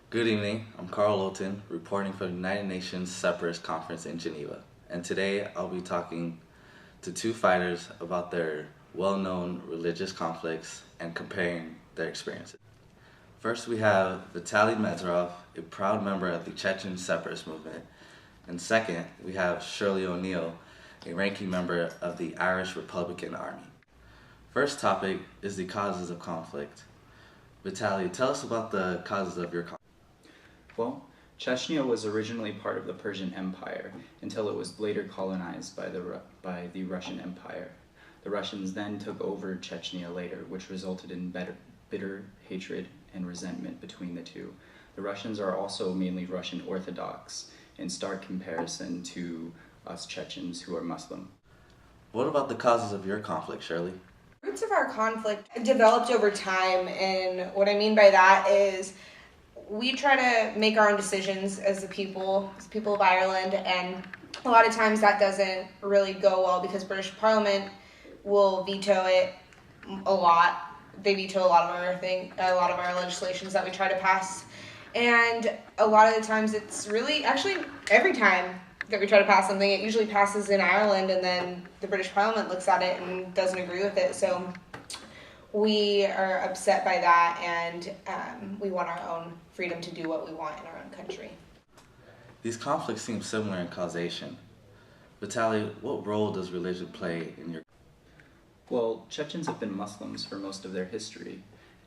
Good evening, I'm Carl Olton, reporting for the United Nations Separatist Conference in Geneva. And today I'll be talking to two fighters about their well-known religious conflicts and comparing their experiences. First we have Vitaly Metoyer, a proud member of the Chechen separatist movement. And second, we have Shirley O'Neill, a ranking member of the Irish Republican Army. First topic is the causes of conflict. Vitaly, tell us about the causes of your conflict. Well, Chechnya was originally part of the Persian Empire until it was later colonized by the Russian Empire. The Russians then took over Chechnya later, which resulted in bitter hatred and resentment between the two. The Russians are also mainly Russian Orthodox, in stark comparison to us Chechens who are Muslim. What about the causes of your conflict, Shirley? Roots of our conflict developed over time, and what I mean by that is we try to make our own decisions as the people of Ireland, and a lot of times that doesn't really go well because British Parliament will veto it a lot. They veto a lot of our legislations that we try to pass, and a lot of the times it's really actually every time that we try to pass something, it usually passes in Ireland, and then the British Parliament looks at it and doesn't agree with it. So we are upset by that, and we want our own freedom to do what we want in our own country. These conflicts seem similar in causation. Vitaly, what role does religion play in your... Well, Chechens have been Muslims for most of their history,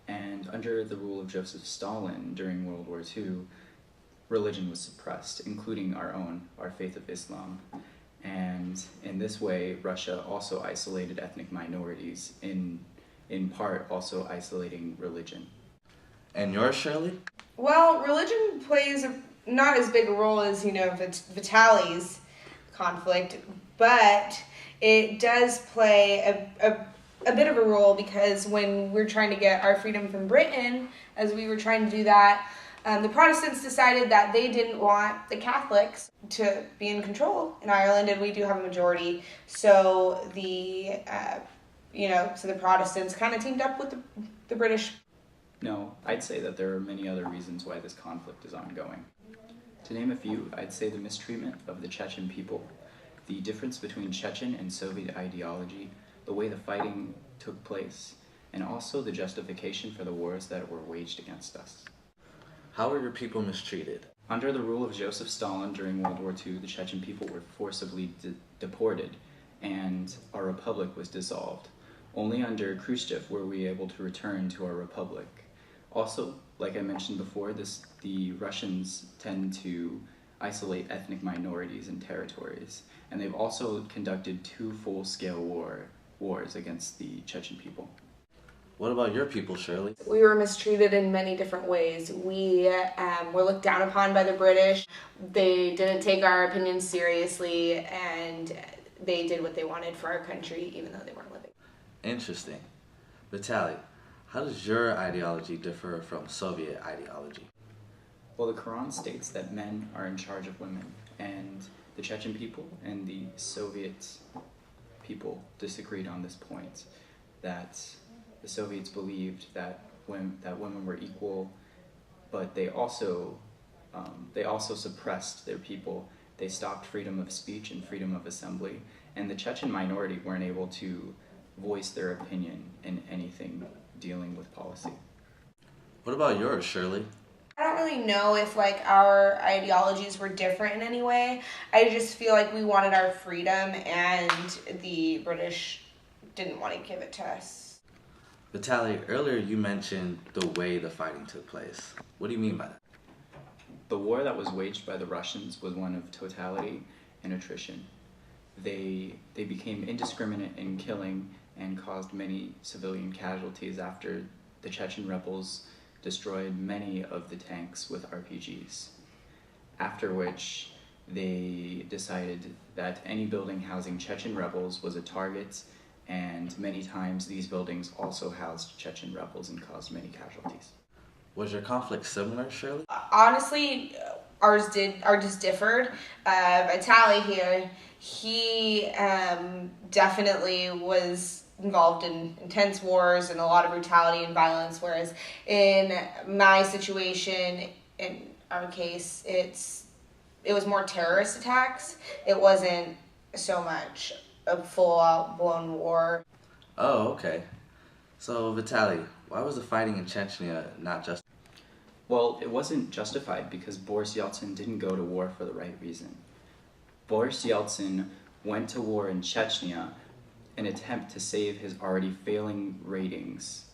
and under the rule of Joseph Stalin during World War II, religion was suppressed, including our faith of Islam. And in this way, Russia also isolated ethnic minorities, in part also isolating religion. And yours, Shirley? Well, religion plays not as big a role as, Vitaly's conflict, but it does play a bit of a role because when we're trying to get our freedom from Britain, as we were trying to do that, the Protestants decided that they didn't want the Catholics to be in control in Ireland, and we do have a majority. So the Protestants kind of teamed up with the British. No, I'd say that there are many other reasons why this conflict is ongoing. To name a few, I'd say the mistreatment of the Chechen people, the difference between Chechen and Soviet ideology, the way the fighting took place, and also the justification for the wars that were waged against us. How were your people mistreated? Under the rule of Joseph Stalin during World War II, the Chechen people were forcibly deported, and our republic was dissolved. Only under Khrushchev were we able to return to our republic. Also, like I mentioned before, the Russians tend to isolate ethnic minorities and territories, and they've also conducted 2 full-scale wars against the Chechen people. What about your people, Shirley? We were mistreated in many different ways. We were looked down upon by the British. They didn't take our opinions seriously, and they did what they wanted for our country, even though they weren't living. Interesting. Vitaly, how does your ideology differ from Soviet ideology? Well, the Quran states that men are in charge of women, and the Chechen people and the Soviet people disagreed on this point, that the Soviets believed that women were equal, but they also suppressed their people. They stopped freedom of speech and freedom of assembly, and the Chechen minority weren't able to voice their opinion in anything dealing with policy. What about yours, Shirley? I don't really know if our ideologies were different in any way. I just feel like we wanted our freedom, and the British didn't want to give it to us. Vitaly, earlier you mentioned the way the fighting took place. What do you mean by that? The war that was waged by the Russians was one of totality and attrition. They became indiscriminate in killing and caused many civilian casualties after the Chechen rebels destroyed many of the tanks with RPGs. After which, they decided that any building housing Chechen rebels was a target, and many times these buildings also housed Chechen rebels and caused many casualties. Was your conflict similar, Shirley? Honestly, ours just differed. Vitaly here, he definitely was involved in intense wars and a lot of brutality and violence, whereas in my situation, in our case, it was more terrorist attacks. It wasn't so much a full out blown war. Oh, okay. So, Vitaly, why was the fighting in Chechnya not just? Well, it wasn't justified because Boris Yeltsin didn't go to war for the right reason. Boris Yeltsin went to war in Chechnya in an attempt to save his already failing ratings,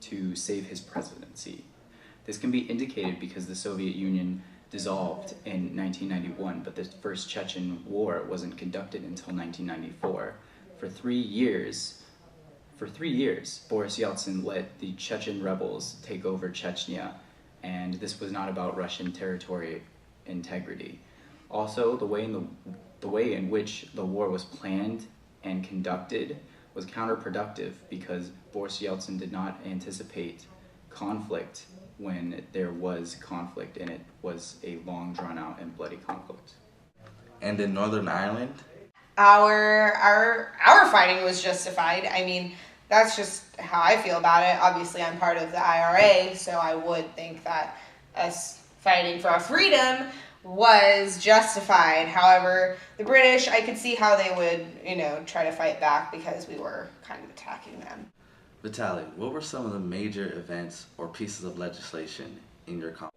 to save his presidency. This can be indicated because the Soviet Union dissolved in 1991, but the First Chechen War wasn't conducted until 1994. For 3 years, Boris Yeltsin let the Chechen rebels take over Chechnya, and this was not about Russian territory integrity. Also, the way in which the war was planned and conducted was counterproductive because Boris Yeltsin did not anticipate conflict when there was conflict, and it was a long, drawn-out and bloody conflict. And in Northern Ireland? Our fighting was justified. I mean, that's just how I feel about it. Obviously, I'm part of the IRA, so I would think that us fighting for our freedom was justified. However, the British, I could see how they would, try to fight back because we were kind of attacking them. Vitaly, what were some of the major events or pieces of legislation in your conflict?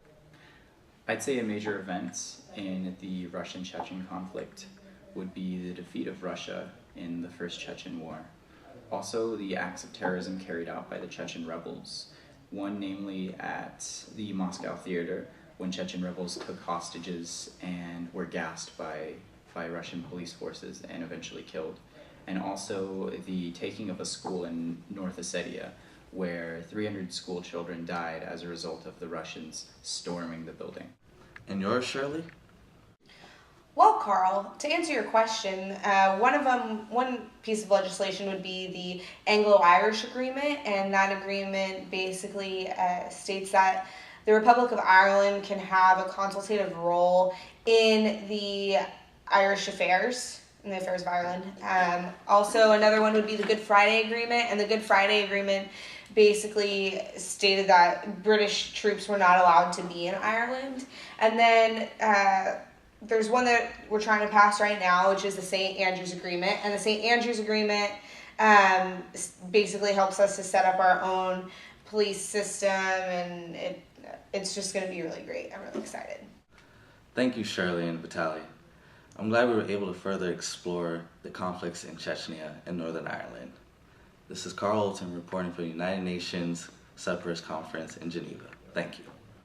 I'd say a major event in the Russian-Chechen conflict would be the defeat of Russia in the First Chechen War. Also, the acts of terrorism carried out by the Chechen rebels, one namely at the Moscow Theater, when Chechen rebels took hostages and were gassed by Russian police forces and eventually killed. And also the taking of a school in North Ossetia, where 300 school children died as a result of the Russians storming the building. And yours, Shirley? Well, Carl, to answer your question, one piece of legislation would be the Anglo-Irish Agreement, and that agreement basically states that the Republic of Ireland can have a consultative role in the Irish affairs, in the affairs of Ireland. Also, another one would be the Good Friday Agreement, and the Good Friday Agreement basically stated that British troops were not allowed to be in Ireland. And then there's one that we're trying to pass right now, which is the St. Andrews Agreement. And the St. Andrews Agreement basically helps us to set up our own police system, and it's just going to be really great. I'm really excited. Thank you, Shirley and Vitaly. I'm glad we were able to further explore the conflicts in Chechnya and Northern Ireland. This is Carl Olton reporting for the United Nations Separatist Conference in Geneva. Thank you.